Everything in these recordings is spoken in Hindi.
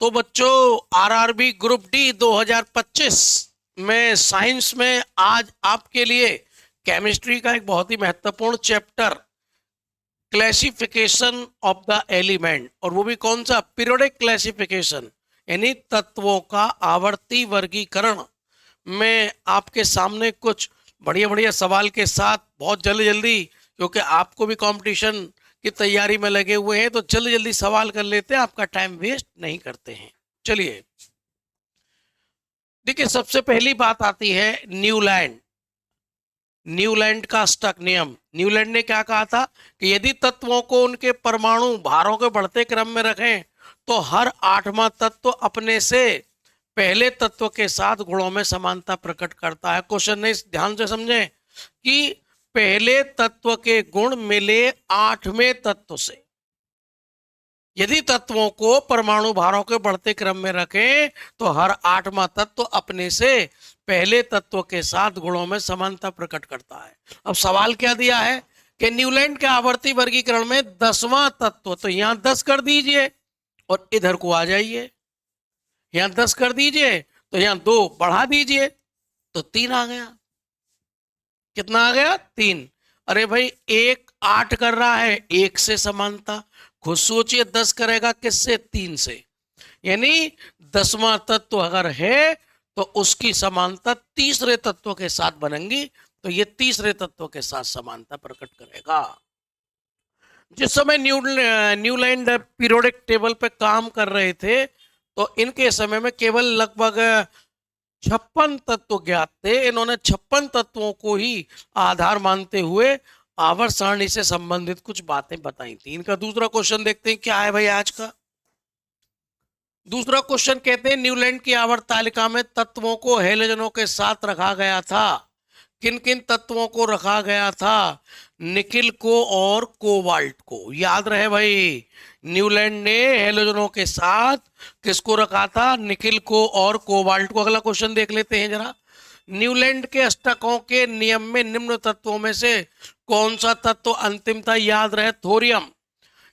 तो बच्चों, आरआरबी ग्रुप डी 2025 में साइंस में आज आपके लिए केमिस्ट्री का एक बहुत ही महत्वपूर्ण chapter classification of the element, और वो भी कौन सा, पीरियोडिक क्लासिफिकेशन, यानी तत्वों का आवर्ती वर्गीकरण में आपके सामने कुछ बढ़िया बढ़िया सवाल के साथ बहुत जल्दी जल्दी, क्योंकि आपको भी कंपटीशन की तैयारी में लगे हुए हैं, तो जल्दी जल्दी सवाल कर लेते हैं, आपका टाइम वेस्ट नहीं करते हैं। चलिए देखिए, सबसे पहली बात आती है न्यूलैंड। न्यूलैंड का अष्टक नियम। न्यूलैंड ने क्या कहा था कि यदि तत्वों को उनके परमाणु भारों के बढ़ते क्रम में रखें तो हर आठवां तत्व अपने से पहले तत्व के साथ गुणों में समानता प्रकट करता है। क्वेश्चन नहीं, ध्यान से समझें कि पहले तत्व के गुण मिले आठवें तत्व से। यदि तत्वों को परमाणु भारों के बढ़ते क्रम में रखें तो हर आठवां तत्व अपने से पहले तत्व के साथ गुणों में समानता प्रकट करता है। अब सवाल क्या दिया है कि न्यूलैंड के आवर्ती वर्गीकरण में 10वां तत्व, तो यहां 10 कर दीजिए और इधर को आ जाइए, यहां 10 कर दीजिए तो यहां 2 बढ़ा दीजिए तो 3 आ गया। कितना आ गया? 3। अरे भाई, 1 8 कर रहा है, 1 से समानता। खुद सोचिए, 10 करेगा किससे? 3 से। यानी 10वां तत्व अगर है तो उसकी समानता तीसरे तत्व के साथ बनेगी, तो ये तीसरे तत्व के साथ समानता प्रकट करेगा। जिस समय न्यूलैंड पीरियोडिक टेबल पे काम कर रहे थे तो इनके समय में केवल लगभग 56 तत्व ज्ञात थे। इन्होंने 56 तत्वों को ही आधार मानते हुए आवर्त सारणी से संबंधित कुछ बातें बताई थी। इनका दूसरा क्वेश्चन देखते हैं क्या है भाई आज का। दूसरा क्वेश्चन कहते हैं न्यूलैंड की आवर्त तालिका में तत्वों को हेलोजनों के साथ रखा गया था। किन किन तत्वों को रखा गया था? निकिल को और कोबाल्ट को। याद रहे भाई, न्यूलैंड ने हेलोजनों के साथ किसको रखा था? निकिल को और कोबाल्ट को। अगला क्वेश्चन देख लेते हैं जरा। न्यूलैंड के अष्टकों के नियम में निम्न तत्वों में से कौन सा तत्व अंतिम था? याद रहे, थोरियम।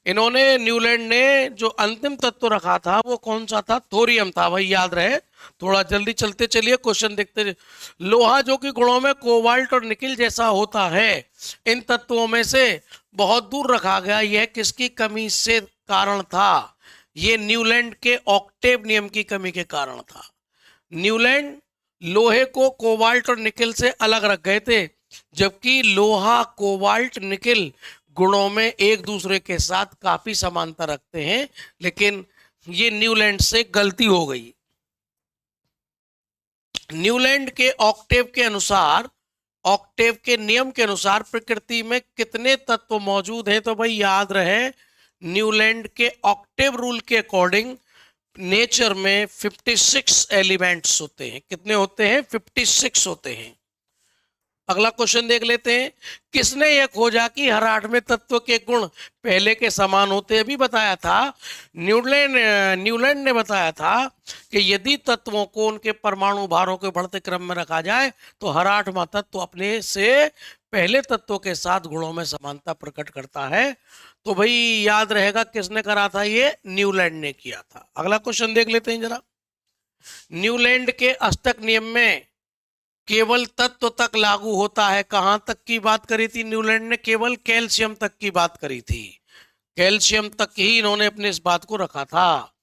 इन्होंने, न्यूलैंड ने जो अंतिम तत्व रखा था वो कौन सा था? थोरियम था भाई, याद रहे। थोड़ा जल्दी चलते चलिए, क्वेश्चन देखते। लोहा जो कि गुणों में कोबाल्ट और निकिल जैसा होता है, इन तत्वों में से बहुत दूर रखा गया, यह किसकी कमी से कारण था? ये न्यूलैंड के ऑक्टेव नियम की कमी के कारण था। न्यूलैंड लोहे को कोबाल्ट और निकिल से अलग रख गए थे, जबकि लोहा, कोबाल्ट, निकिल गुणों में एक दूसरे के साथ काफी समानता रखते हैं, लेकिन ये न्यूलैंड से गलती हो गई। न्यूलैंड के ऑक्टेव के अनुसार, ऑक्टेव के नियम के अनुसार प्रकृति में कितने तत्व मौजूद हैं? तो भाई याद रहे, न्यूलैंड के ऑक्टेव रूल के अकॉर्डिंग नेचर में 56 एलिमेंट्स होते हैं। कितने होते हैं? 56 होते हैं। अगला क्वेश्चन देख लेते हैं। किसने यह खोजा कि हर आठवें तत्व के गुण पहले के समान होते? अभी बताया था, न्यूलैंड ने बताया था कि यदि तत्वों को उनके परमाणु भारों के बढ़ते क्रम में रखा जाए तो हर आठवां तत्व अपने से पहले तत्वों के साथ गुणों में समानता प्रकट करता है। तो भाई याद रहेगा, किसने करा था? ये न्यूलैंड ने किया था। अगला क्वेश्चन देख लेते हैं जरा। न्यूलैंड के अष्टक नियम में केवल तत्व तक लागू होता है। कहां तक की बात करी थी न्यूलैंड ने? केवल कैल्शियम तक की बात करी थी। कैल्शियम तक ही इन्होंने अपने इस बात को रखा था।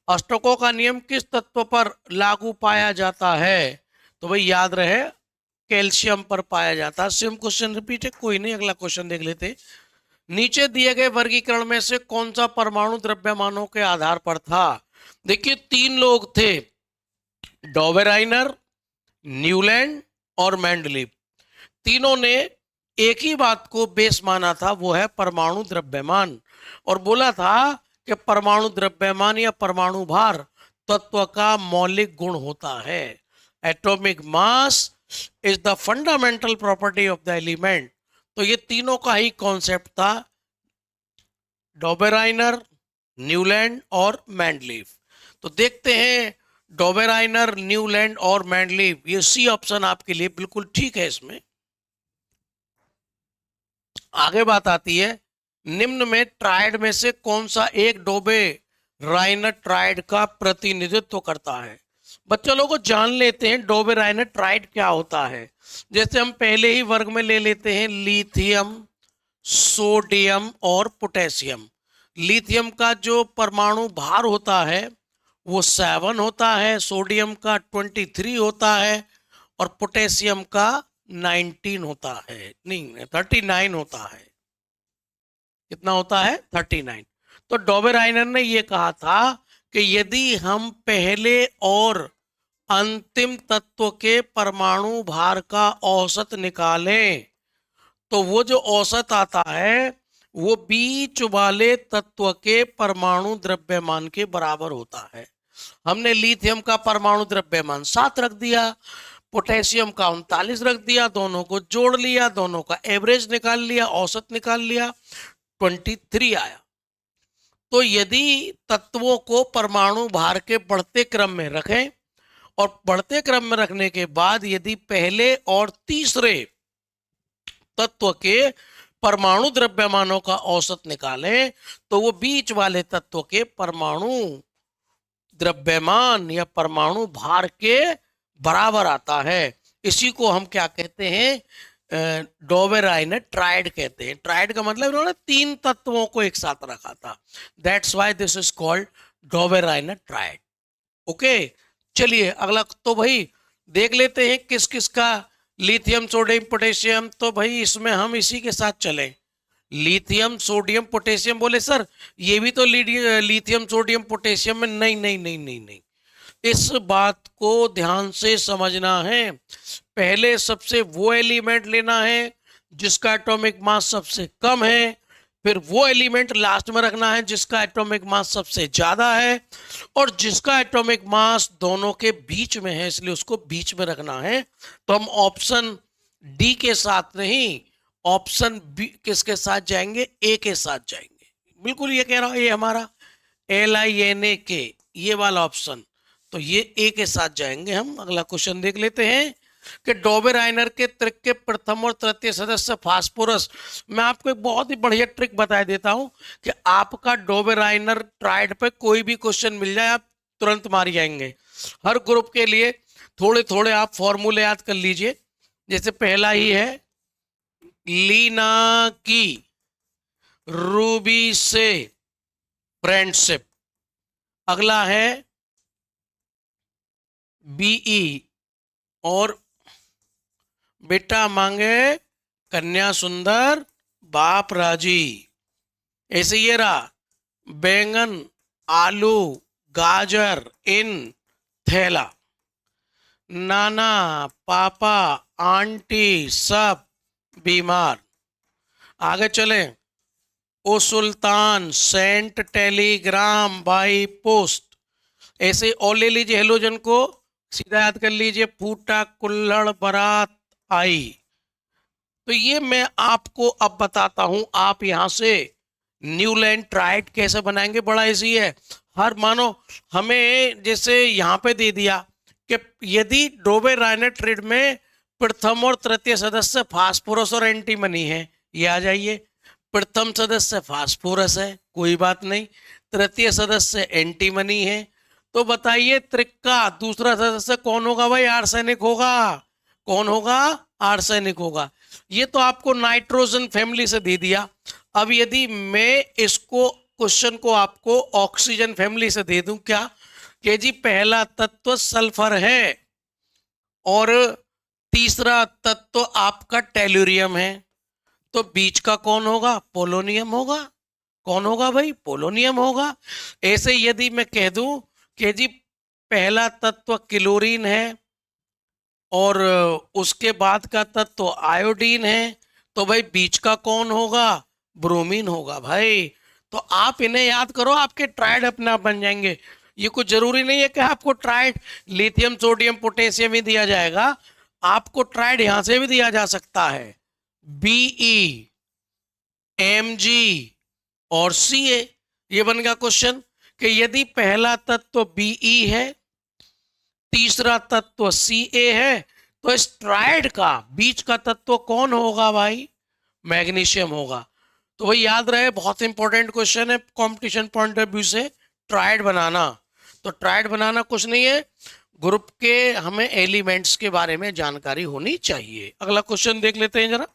अष्टकों का नियम किस तत्व पर लागू पाया जाता है? तो भाई याद रहे, कैल्शियम पर पाया जाता है। सेम क्वेश्चन रिपीट है, कोई नहीं, अगला क्वेश्चन देख लेते। नीचे दिए गए वर्गीकरण में से कौन सा परमाणु द्रव्यमानों के आधार पर था? देखिए, 3 लोग थे, डॉवेराइनर, न्यूलैंड और मेंडलीव। तीनों ने एक ही बात को बेस माना था, वो है परमाणु द्रव्यमान, और बोला था कि परमाणु द्रव्यमान या परमाणु भार तत्व का मौलिक गुण होता है। Atomic mass is the fundamental property of the element. तो ये तीनों का ही कॉन्सेप्ट था, डॉबेराइनर, न्यूलैंड और मेंडलीव। तो देखते हैं, डॉबेराइनर, न्यूलैंड और मेंडलीव, ये सी ऑप्शन आपके लिए बिल्कुल ठीक है। इसमें आगे बात आती है, निम्न में ट्रायड में से कौन सा एक डोबे राइनट्राइड का प्रतिनिधित्व करता है। बच्चों लोगों को जान लेते हैं डोबेराइनट्राइड क्या होता है। जैसे हम पहले ही वर्ग में ले लेते हैं लिथियम, सोडियम और पोटेशियम। लिथियम का जो परमाणु भार होता है वो 7 होता है, सोडियम का 23 होता है और पोटेशियम का 19 होता है, नहीं 39 होता है। कितना होता है? 39। तो डोबेराइनर ने यह कहा था कि यदि हम पहले और अंतिम तत्व के परमाणु भार का औसत निकालें तो वो जो औसत आता है वो बीच वाले तत्व के परमाणु द्रव्यमान के बराबर होता है। हमने लिथियम का परमाणु द्रव्यमान 7 रख दिया, पोटेशियम का 39 रख दिया, दोनों को जोड़ लिया, दोनों का एवरेज निकाल लिया, औसत निकाल लिया, 23 आया। तो यदि तत्वों को परमाणु भार के बढ़ते क्रम में रखें और बढ़ते क्रम में रखने के बाद यदि पहले और तीसरे तत्व के परमाणु द्रव्यमानों का औसत निकालें तो वो बीच वाले तत्व के परमाणु द्रव्यमान या परमाणु भार के बराबर आता है। इसी को हम क्या कहते हैं? डोबेराइनट्राइड कहते हैं। ट्राइड का मतलब इन्होंने 3 तत्वों को एक साथ रखा था, that's why this is called Dobereiner triad. Okay, चलिए अगला तो भाई देख लेते हैं किस किस का लिथियम, सोडियम, पोटेशियम। तो भाई इसमें हम इसी के साथ चलें। Lithium, sodium, potassium. बोले सर ये भी तो लिथियम, सोडियम, पोटेशियम में। नहीं नहीं नहीं नहीं नहीं, इस बात को ध्यान से समझना है। पहले सबसे वो एलिमेंट लेना है जिसका एटॉमिक मास सबसे कम है, फिर वो एलिमेंट लास्ट में रखना है जिसका एटॉमिक मास सबसे ज्यादा है, और जिसका एटॉमिक मास दोनों के बीच में है इसलिए उसको बीच में रखना है। तो हम ऑप्शन डी के साथ नहीं, ऑप्शन बी किसके साथ जाएंगे? ए के साथ जाएंगे। बिल्कुल ये कह रहा हूं, ये हमारा LINAK, ये वाला ऑप्शन। तो ये ए के साथ जाएंगे हम। अगला क्वेश्चन देख लेते हैं कि डोबेराइनर के ट्रिक के प्रथम और तृतीय सदस्य फास्फोरस। मैं आपको एक बहुत ही बढ़िया ट्रिक बता देता हूं कि आपका डोबेराइनर ट्राइड पे कोई भी क्वेश्चन मिल जाए आप तुरंत मार जाएंगे। हर ग्रुप के लिए थोड़े थोड़े आप फॉर्मूले याद कर लीजिए। जैसे पहला ही है लीना की रूबी से फ्रेंडशिप। अगला है BE और बेटा मांगे कन्या सुंदर बाप राजी। ऐसे ये रहा बैंगन, आलू, गाजर इन थैला। नाना, पापा, आंटी सब बीमार। आगे चलें। ओ सुल्तान सेंट टेलीग्राम बाई पोस्ट। ऐसे और ले लीजिए हेलोजन को, सीधा याद कर लीजिए फूटा कुल्हड़ बारात आई। तो ये मैं आपको अब बताता हूं, आप यहां से न्यूलैंड ट्राइड कैसे बनाएंगे। बड़ा इजी है। हर मानो हमें जैसे यहां पे दे दिया कि यदि डोबेराइनट्राइड में प्रथम और तृतीय सदस्य फास्फोरस और एंटीमनी है, ये आ जाइए। प्रथम सदस्य फास्फोरस है, कोई बात नहीं। तृतीय सदस्य एंटीमनी है, तो बताइए त्रिक का दूसरा सदस्य कौन होगा? भाई आर्सेनिक होगा। कौन होगा? आर्सेनिक होगा। ये तो आपको नाइट्रोजन फैमिली से दे दिया। अब यदि मैं इसको क्वेश्चन को आपको ऑक्सीजन फैमिली से दे दूं, क्या कि जी पहला तत्व सल्फर है और तीसरा तत्व आपका टेलुरियम है, तो बीच का कौन होगा? पोलोनियम होगा। कौन होगा भाई? पोलोनियम होगा। ऐसे यदि मैं कह दूं कि जी पहला तत्व क्लोरीन है और उसके बाद का तत्व आयोडीन है, तो भाई बीच का कौन होगा? ब्रोमीन होगा भाई। तो आप इन्हें याद करो, आपके ट्राइड अपने आप बन जाएंगे। ये कुछ जरूरी नहीं है कि आपको ट्राइड लिथियम, सोडियम, पोटेशियम ही दिया जाएगा। आपको ट्राइड यहां से भी दिया जा सकता है, BE, Mg और Ca। ये बन गया क्वेश्चन कि यदि पहला तत्व BE है, तीसरा तत्व Ca है, तो इस ट्राइड का बीच का तत्व कौन होगा भाई? मैग्नीशियम होगा। तो भाई याद रहे, बहुत इंपॉर्टेंट क्वेश्चन है कंपटीशन पॉइंट ऑफ व्यू से। ट्रायड बनाना। तो ट्रायड बनाना कुछ नहीं है, ग्रुप के हमें एलिमेंट्स के बारे में जानकारी होनी चाहिए। अगला क्वेश्चन देख लेते हैं जरा।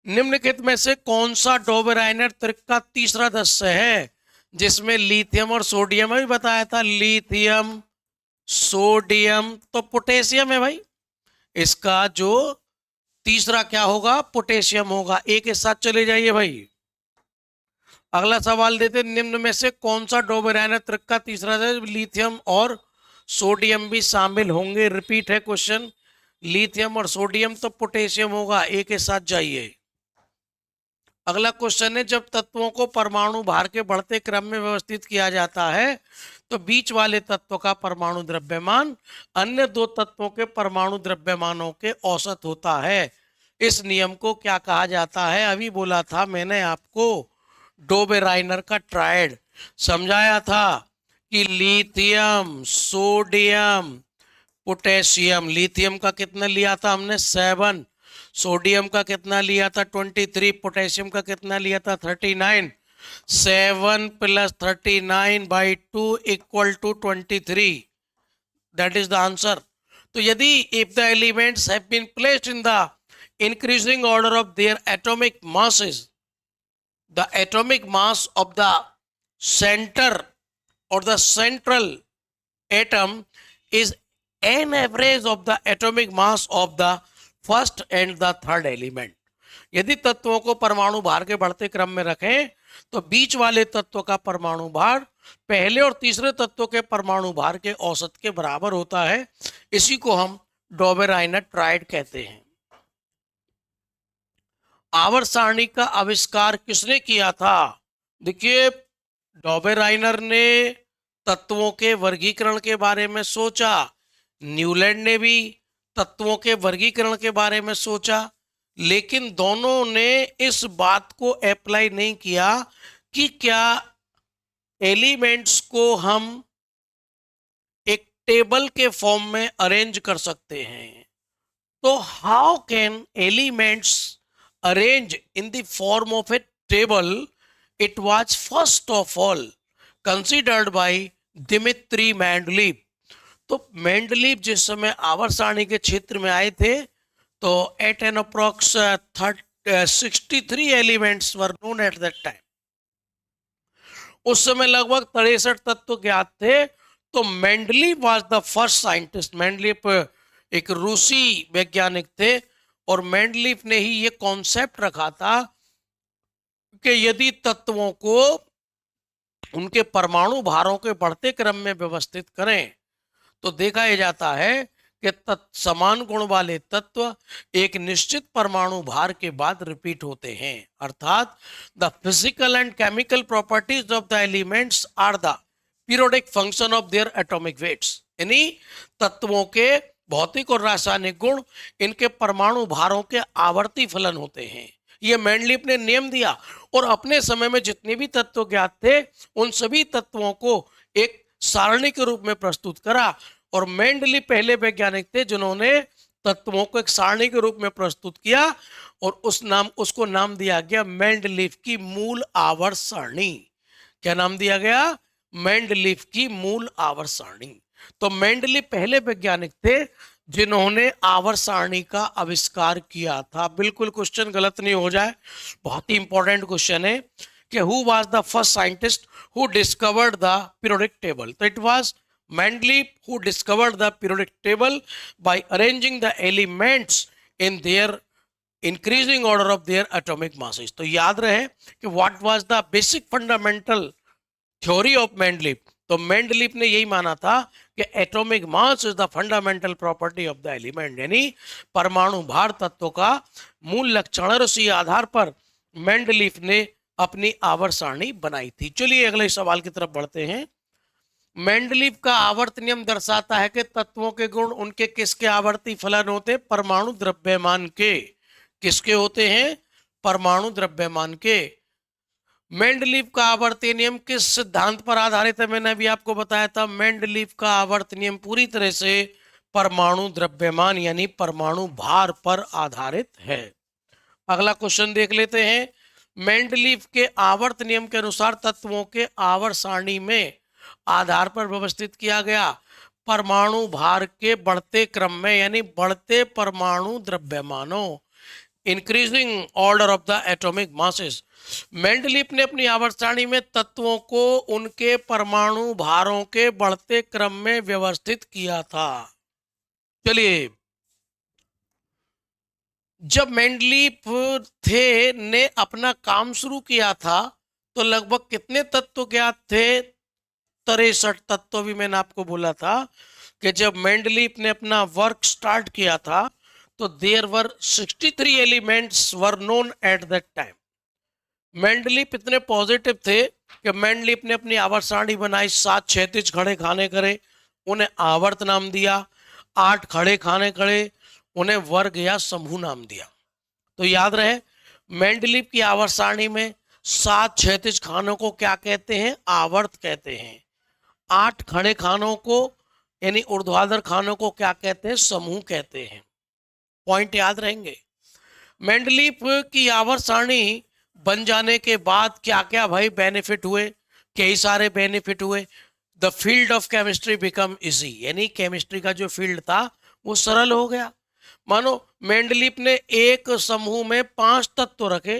निम्नलिखित में से कौन सा डोबेराइनर त्रिक का तीसरा सदस्य है जिसमें लिथियम और सोडियम भी बताया था? लिथियम, सोडियम, तो पोटेशियम है भाई। इसका जो तीसरा क्या होगा? पोटेशियम होगा। एक के साथ चले जाइए भाई। अगला सवाल देते, निम्न में से कौन सा डोबेराइनर त्रिक का तीसरा है? लिथियम और सोडियम भी शामिल होंगे। रिपीट है क्वेश्चन, लिथियम और सोडियम, तो पोटेशियम होगा। एक के साथ जाइए। अगला क्वेश्चन है, जब तत्वों को परमाणु भार के बढ़ते क्रम में व्यवस्थित किया जाता है तो बीच वाले तत्व का परमाणु द्रव्यमान अन्य दो तत्वों के परमाणु द्रव्यमानों के औसत होता है। इस नियम को क्या कहा जाता है? अभी बोला था मैंने आपको, डोबेराइनर का ट्रायड समझाया था कि लिथियम, सोडियम, पोटेशियम। लिथियम का कितना लिया था हमने? 7। सोडियम का कितना लिया था? 23। पोटेशियम का कितना लिया था? 39। 7 + 39/2 = 23। That is the answer. तो यदि if the elements have been placed in the increasing order of their atomic masses, the atomic mass of the center or the central atom is an average of the atomic mass of the first and the third element। यदि तत्वों को परमाणु भार के बढ़ते क्रम में रखें तो बीच वाले तत्व का परमाणु भार पहले और तीसरे तत्व के परमाणु भार के औसत के बराबर होता है। इसी को हम डोबेराइनर ट्रायड कहते हैं। आवर्त सारणी का आविष्कार किसने किया था? देखिए, डोबेराइनर ने तत्वों के वर्गीकरण के बारे में सोचा, न्यूलैंड ने भी तत्वों के वर्गीकरण के बारे में सोचा, लेकिन दोनों ने इस बात को अप्लाई नहीं किया कि क्या एलिमेंट्स को हम एक टेबल के फॉर्म में अरेंज कर सकते हैं। तो how can elements arranged in the form of a table? It was first of all considered by Dmitri Mendeleev। तो मेंडलीव जिस समय आवर्त सारणी के क्षेत्र में आए थे तो at an approx 63 elements were known at that time। उस समय लगभग 63 तत्व ज्ञात थे। तो Mendeleev was the first scientist. Mendeleev एक रूसी वैज्ञानिक थे और मेंडलीव ने ही ये कॉन्सेप्ट रखा था कि यदि तत्वों को उनके परमाणु भारों के बढ़ते क्रम में व्यवस्थित करें तो देखा यह जाता है कि समान गुण वाले तत्व एक निश्चित परमाणु भार के बाद रिपीट होते हैं। अर्थात the physical and chemical properties of the elements are the periodic function of their atomic weights. यानी तत्वों के भौतिक और रासायनिक गुण इनके परमाणु भारों के आवर्ती फलन होते हैं। ये मेंडलीव ने नियम दिया और अपने समय में जितने भी तत्व ज्ञात थे उन सभी तत्वों को एक सारणी के रूप में प्रस्तुत करा। और मेंडलीव पहले वैज्ञानिक थे जिन्होंने तत्वों को एक सारणी के रूप में प्रस्तुत किया और उसको नाम दिया गया मेंडलीव की मूल आवर्त सारणी। क्या नाम दिया गया? मेंडलीव की मूल आवर्त सारणी। तो मेंडलीव पहले वैज्ञानिक थे जिन्होंने आवर्त सारणी का आविष्कार किया था। बिल्कुल क्वेश्चन गलत नहीं हो जाए, बहुत ही इंपॉर्टेंट क्वेश्चन है कि who was the first scientist who discovered the periodic table? तो it was Mendeleev who discovered the periodic table by arranging the elements in their increasing order of their atomic masses. तो याद रहे कि what was the basic fundamental theory of Mendeleev. तो मेंडलीव ने यही माना था कि atomic mass is the fundamental property of the element, यानी परमाणु भार तत्व का मूल लक्षण। और उसी आधार पर मेंडलीव ने अपनी आवर्त सारणी बनाई थी। चलिए अगले सवाल की तरफ बढ़ते हैं। मेंडलीव का आवर्त नियम दर्शाता है कि तत्वों के गुण उनके किसके आवर्ती फलन होते हैं? परमाणु द्रव्यमान के। किसके होते हैं? परमाणु द्रव्यमान के। मेंडलीव का आवर्ती नियम किस सिद्धांत पर आधारित है? मैंने अभी आपको बताया था मेंडलीव का आवर्त नियम पूरी तरह से परमाणु द्रव्यमान यानी परमाणु भार पर आधारित है। अगला क्वेश्चन देख लेते हैं। मेंडलीव के आवर्त नियम के अनुसार तत्वों के आवर्त सारणी में आधार पर व्यवस्थित किया गया। परमाणु भार के बढ़ते क्रम में, यानी बढ़ते परमाणु द्रव्यमानों, increasing order of the atomic masses. Mendeleev ने अपनी आवर्त सारणी में तत्वों को उनके परमाणु भारों के बढ़ते क्रम में व्यवस्थित किया था। चलिए, जब मेंडलीव ने अपना काम शुरू किया था तो लगभग कितने तत्व ज्ञात थे? 63 तत्व भी मैंने आपको बोला था कि जब मेंडलीव ने अपना वर्क स्टार्ट किया था तो there were 63 elements were known at that time. Mendeleev इतने पॉजिटिव थे कि मेंडलीव ने अपनी आवर्त सारणी बनाई। 7 क्षैतिज खड़े खाने करे, उन्हें आवर्त नाम दिया। 8 खड़े खाने करे, उन्हें वर्ग या समूह नाम दिया। तो याद रहे, मेंडलीव की आवर्त सारणी में 7 क्षैतिज खानों को क्या कहते हैं? आवर्त कहते हैं। 8 खड़े खानों को यानी ऊर्ध्वाधर खानों को क्या कहते हैं? समूह कहते हैं। पॉइंट याद रहेंगे। मेंडलीव की आवर्त सारणी बन जाने के बाद क्या क्या भाई बेनिफिट हुए? कई सारे बेनिफिट हुए। The field of chemistry become easy, यानी केमिस्ट्री का जो फील्ड था वो सरल हो गया। मानो मेंडलीव ने एक समूह में 5 तत्व रखे,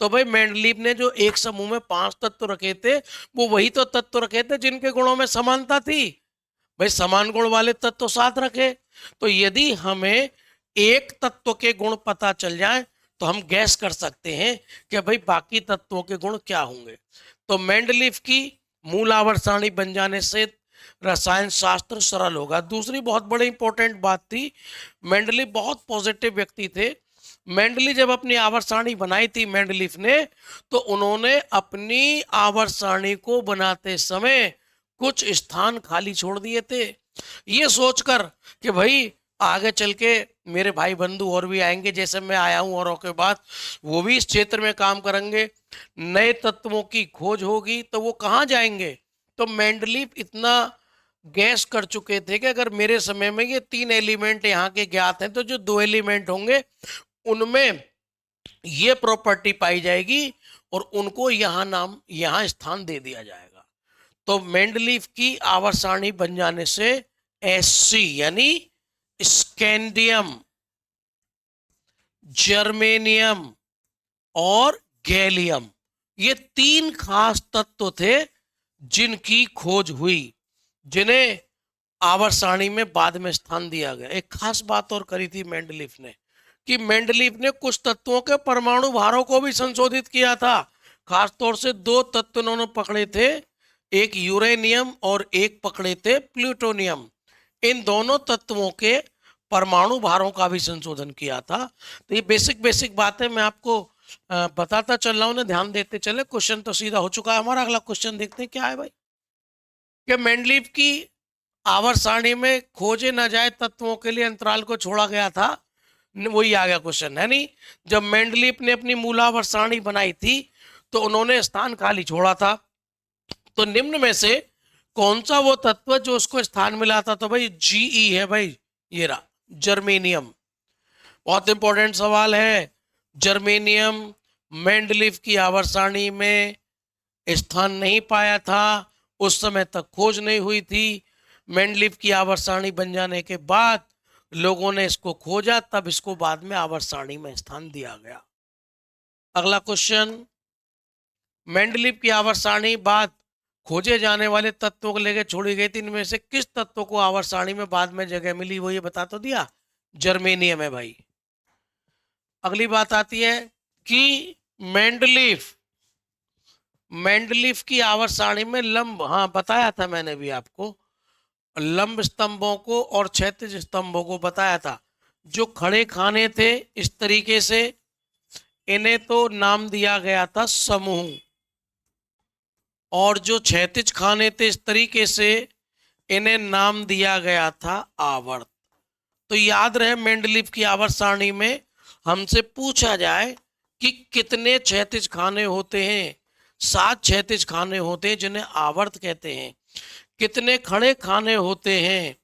तो भाई मेंडलीव ने जो एक समूह में 5 तत्व रखे थे वो वही तो तत्व रखे थे जिनके गुणों में समानता थी। भाई समान गुण वाले तत्व 7 रखे। तो यदि हमें एक तत्व के गुण पता चल जाए तो हम गैस कर सकते हैं कि भाई बाकी तत्वों के गुण क्या होंगे। तो मेंडलीव की मूल आवर्त सारणी बन जाने से रसायन शास्त्र सरल होगा। दूसरी बहुत बड़ी इंपॉर्टेंट बात थी, मेंडलीव बहुत पॉजिटिव व्यक्ति थे। मेंडलीव जब अपनी आवर्त सारणी बनाई थी मेंडलीव ने, तो उन्होंने अपनी आवर्त सारणी को बनाते समय कुछ स्थान खाली छोड़ दिए थे, ये सोचकर कि भाई आगे चल के मेरे भाई बंधु और भी आएंगे, जैसे मैं आया हूं, औरों के बाद वो भी इस क्षेत्र में काम करेंगे, नए तत्वों की खोज होगी, तो वो कहाँ जाएंगे। तो मेंडलीव इतना गैस कर चुके थे कि अगर मेरे समय में ये 3 एलिमेंट यहाँ के ज्ञात हैं तो जो 2 एलिमेंट होंगे उनमें ये प्रॉपर्टी पाई जाएगी और उनको यहाँ स्थान दे दिया जाएगा। तो मेंडलीव की आवर्त सारणी बन जाने से Sc यानी स्कैंडियम, जर्मेनियम और गैलियम, ये 3 खास तत्व थे जिनकी खोज हुई, जिन्हें आवर्त सारणी में बाद में स्थान दिया गया। एक खास बात और करी थी मेंडलीव ने कि मेंडलीव ने कुछ तत्वों के परमाणु भारों को भी संशोधित किया था। खासतौर से 2 तत्व उन्होंने पकड़े थे, एक यूरेनियम और एक पकड़े थे प्लूटोनियम। इन दोनों तत्वों के परमाणु भारों का भी संशोधन किया था। तो ये बेसिक बातें मैं आपको बताता चल रहा हूं ना, ध्यान देते चले। क्वेश्चन तो सीधा हो चुका है हमारा। अगला क्वेश्चन देखते हैं क्या है भाई, कि मेंडलीव की आवर्त सारणी में खोजे न जाए तत्वों के लिए अंतराल को छोड़ा गया था। वही आ गया क्वेश्चन, है नहीं। जब मेंडलीव ने अपनी मूल आवर्त सारणी बनाई थी तो उन्होंने स्थान खाली छोड़ा था। तो निम्न में से कौन सा वो तत्व जो उसको स्थान मिला था? तो भाई Ge है भाई, ये रहा जर्मेनियम। बहुत इंपॉर्टेंट सवाल है। जर्मेनियम मेंडलीव की आवर्त सारणी में स्थान नहीं पाया था, उस समय तक खोज नहीं हुई थी। मेंडलीव की आवर्त सारणी बन जाने के बाद लोगों ने इसको खोजा, तब इसको बाद में आवर्त सारणी में स्थान दिया गया। अगला क्वेश्चन, मेंडलीव की आवर्त सारणी बाद खोजे जाने वाले तत्वों को लेकर छोड़ी गई थी, इनमें से किस तत्व को आवर्त सारणी में बाद में जगह मिली? वो ये बता तो दिया, जर्मेनियम है भाई। अगली बात आती है कि मेंडलीव की आवर्त सारणी में लंब, हाँ बताया था मैंने भी आपको, लंब स्तंभों को और क्षैतिज स्तंभों को बताया था। जो खड़े खाने थे इस तरीके से, इन्हें तो नाम दिया गया था समूह, और जो क्षैतिज खाने थे इस तरीके से, इन्हें नाम दिया गया था आवर्त। तो याद रहे, मेंडलीव की आवर्त सारणी में हमसे पूछा जाए कि कितने क्षैतिज खाने होते हैं, 7 क्षैतिज खाने होते हैं जिन्हें आवर्त कहते हैं। कितने खड़े खाने होते हैं?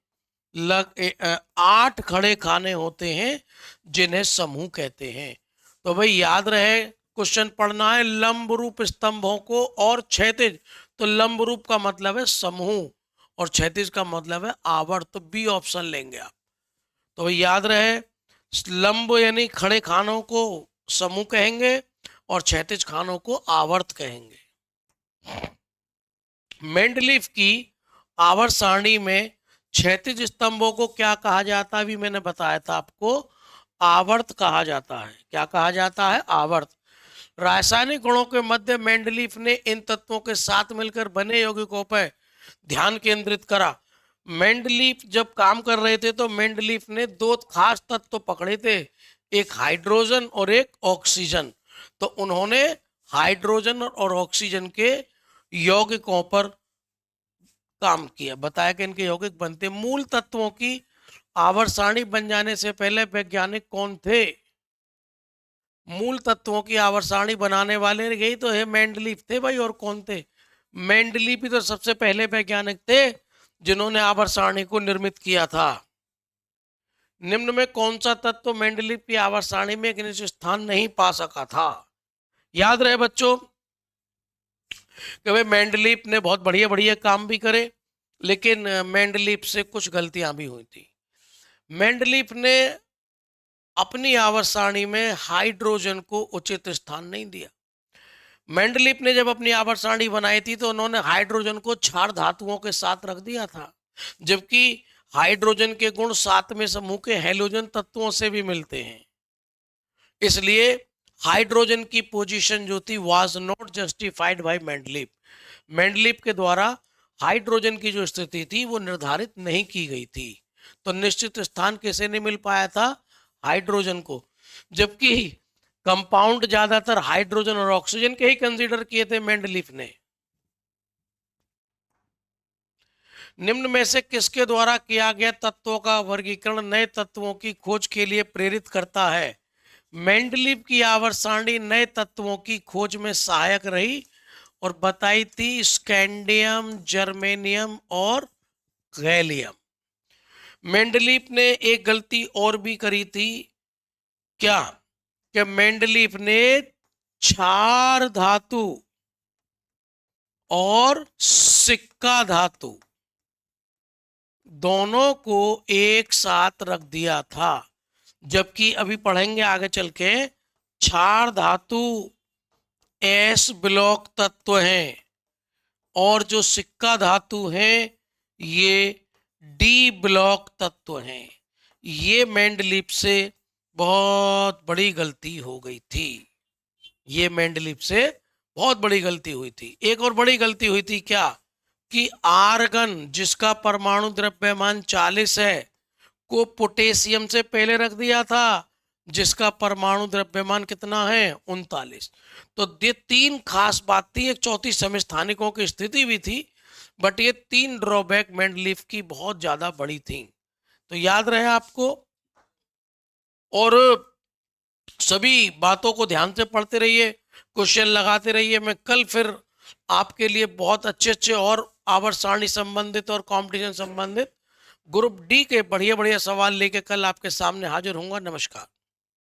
8 खड़े खाने होते हैं जिन्हें समूह कहते हैं। तो भाई याद रहे, क्वेश्चन पढ़ना है लंब रूप स्तंभों को और क्षैतिज, तो लंब रूप का मतलब है समूह और क्षैतिज का मतलब है आवर्त, तो बी ऑप्शन लेंगे आप। तो भाई याद रहे, लंब यानी खड़े खानों को समूह कहेंगे और क्षैतिज खानों को आवर्त कहेंगे। मेंडलीफ की आवर्त सारणी में क्षैतिज स्तंभों को क्या कहा जाता है, अभी मैंने बताया था आपको, आवर्त कहा जाता है। क्या कहा जाता है? आवर्त। रासायनिक गुणों के मध्य मेंडलीफ ने इन तत्वों के साथ मिलकर बने यौगिकों पर ध्यान केंद्रित करा। मेंडलीफ जब काम कर रहे थे तो मेंडलीफ ने दो खास तत्व पकड़े थे, एक हाइड्रोजन और एक ऑक्सीजन। तो उन्होंने हाइड्रोजन और ऑक्सीजन के यौगिकों पर काम किया, बताया कि इनके यौगिक बनते। मूल तत्वों की आवर्त सारणी बन जाने से पहले वैज्ञानिक कौन थे? मूल तत्वों की आवर्त सारणी बनाने वाले यही तो है, मेंडलीफ थे भाई, और कौन थे? मेंडलीफ ही तो सबसे पहले वैज्ञानिक थे जिन्होंने आवर्त सारणी को निर्मित किया था। निम्न में कौन सा तत्व मेंडलीफ की आवर्त सारणी में एक निश्चित स्थान नहीं पा सका था? याद रहे बच्चों कि भाई मेंडलीफ ने बहुत बढ़िया बढ़िया काम भी करे, लेकिन मेंडलीफ से कुछ गलतियां भी हुई थी। मेंडलीफ ने अपनी आवर्त सारणी में हाइड्रोजन को उचित स्थान नहीं दिया। मेंडलीफ ने जब अपनी आवर्त सारणी बनाई थी तो उन्होंने हाइड्रोजन को क्षार धातुओं के साथ रख दिया था, जबकि हाइड्रोजन के गुण सातवें समूह के हैलोजन तत्वों से भी मिलते हैं। इसलिए हाइड्रोजन की पोजीशन जो थी was not justified by Mendeleev. Mendeleev के द्वारा हाइड्रोजन की जो स्थिति थी वो निर्धारित नहीं की गई थी। तो निश्चित स्थान किसे नहीं मिल पाया था? हाइड्रोजन को। जबकि कंपाउंड ज्यादातर हाइड्रोजन और ऑक्सीजन के ही कंसीडर किए थे मेंडलीफ ने। निम्न में से किसके द्वारा किया गया तत्वों का वर्गीकरण नए तत्वों की खोज के लिए प्रेरित करता है? मेंडलीफ की आवर्त सारणी नए तत्वों की खोज में सहायक रही और बताई थी स्कैंडियम, जर्मेनियम और गैलियम। मेंडलीफ ने एक गलती और भी करी थी, क्या? कि मेंडलीफ ने क्षार धातु और सिक्का धातु दोनों को एक साथ रख दिया था, जबकि अभी पढ़ेंगे आगे चल के क्षार धातु एस ब्लॉक तत्व हैं और जो सिक्का धातु हैं ये डी ब्लॉक तत्व हैं। ये मेंडलीफ से बहुत बड़ी गलती हो गई थी। ये मेंडलीफ से बहुत बड़ी गलती हुई थी। एक और बड़ी गलती हुई थी, क्या? कि आर्गन जिसका परमाणु द्रव्यमान 40 है को पोटेशियम से पहले रख दिया था जिसका परमाणु द्रव्यमान कितना है? 39। तो ये तीन खास बात थी। एक चौथी समस्थानिकों की स्थिति भी थी, बट ये तीन ड्रॉबैक मेंडलीफ की बहुत ज्यादा बड़ी थी। तो याद रहे आपको, और सभी बातों को ध्यान से पढ़ते रहिए, क्वेश्चन लगाते रहिए। मैं कल फिर आपके लिए बहुत अच्छे अच्छे और आवर्त सारणी संबंधित और कंपटीशन संबंधित ग्रुप डी के बढ़िया बढ़िया सवाल लेके कल आपके सामने हाजिर होऊंगा। नमस्कार।